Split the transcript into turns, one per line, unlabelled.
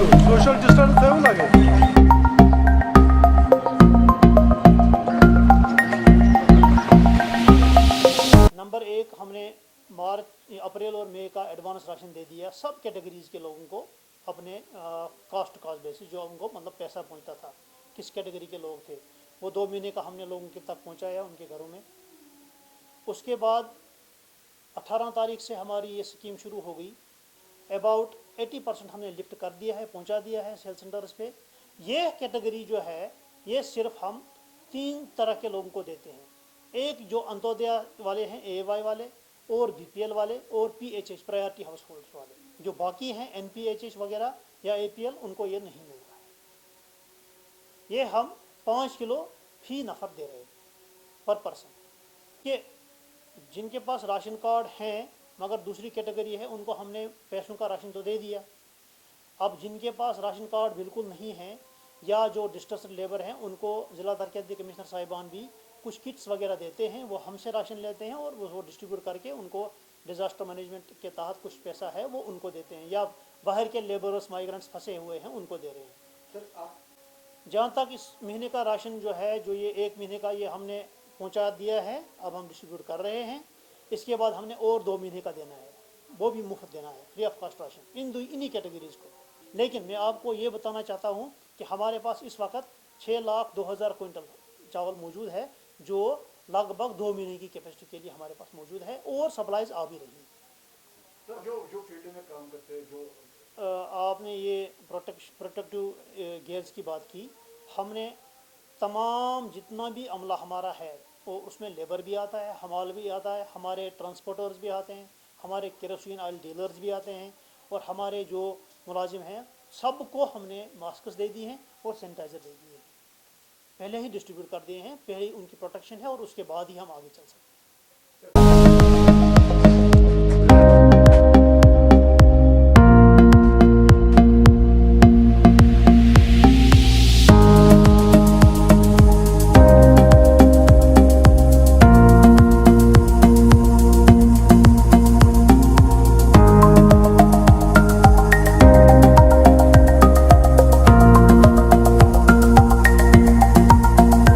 Social distance है वो लगे।
नंबर एक, हमने अप्रैल और मई का एडवांस राशन दे दिया सब कैटेगरीज के लोगों को अपने कास्ट बेसिस, जो उनको मतलब पैसा पहुंचता था, किस कैटेगरी के लोग थे वो 2 महीने का हमने लोगों के तक पहुंचाया उनके घरों में। उसके बाद 18 तारीख से हमारी ये स्कीम शुरू हो गई। अबाउट 80% हमने लिफ्ट कर दिया है, पहुंचा दिया है सेल सेंटर्स पे। ये कैटेगरी जो है ये सिर्फ हम 3 तरह के लोगों को देते हैं। एक जो अंत्योदय वाले हैं, AY वाले, और BPL वाले, और PHH प्रायोरिटी हाउस होल्ड्स वाले। जो बाकी हैं NPHH वगैरह या APL, उनको ये नहीं मिल रहा है। ये हम 5 किलो फी नफर दे रहे हैं पर पर्सन। कि जिनके पास राशन कार्ड हैं मगर दूसरी कैटेगरी है उनको हमने पैसों का राशन तो दे दिया। अब जिनके पास राशन कार्ड बिल्कुल नहीं है या जो डिस्ट्रेस्ड लेबर हैं उनको जिला तरक्याती कमिश्नर साहिबान भी कुछ किट्स वगैरह देते हैं, वो हमसे राशन लेते हैं और वो डिस्ट्रीब्यूट करके उनको डिज़ास्टर मैनेजमेंट के तहत कुछ पैसा है वो उनको देते हैं, या बाहर के लेबरर्स माइग्रेंट्स फंसे हुए हैं उनको दे रहे हैं।
सर आप
जहाँ तक इस महीने का राशन जो है, जो ये 1 महीने का ये हमने पहुँचा दिया है, अब हम डिस्ट्रीब्यूट कर रहे हैं। इसके बाद हमने और 2 महीने का देना है, वो भी मुफ्त देना है, फ्री ऑफ कॉस्ट राशन इन्हीं कैटेगरीज को। लेकिन मैं आपको ये बताना चाहता हूँ कि हमारे पास इस वक्त 6,02,000 क्विंटल चावल मौजूद है, जो लगभग 2 महीने की कैपेसिटी के लिए हमारे पास मौजूद है, और सप्लाईज आ भी रही है।
सर जो फील्ड में काम करते हैं, जो
आपने ये प्रोटेक्टिव गेयर्स की बात की, हमने तमाम जितना भी अमला हमारा है वो उसमें लेबर भी आता है, हमाल भी आता है, हमारे ट्रांसपोर्टर्स भी आते हैं, हमारे केरोसिन ऑयल डीलर्स भी आते हैं, और हमारे जो मुलाजिम हैं सबको हमने मास्क दे दिए हैं और सैनिटाइज़र दे दिए हैं, पहले ही डिस्ट्रीब्यूट कर दिए हैं। पहले ही उनकी प्रोटेक्शन है और उसके बाद ही हम आगे चल सकते हैं।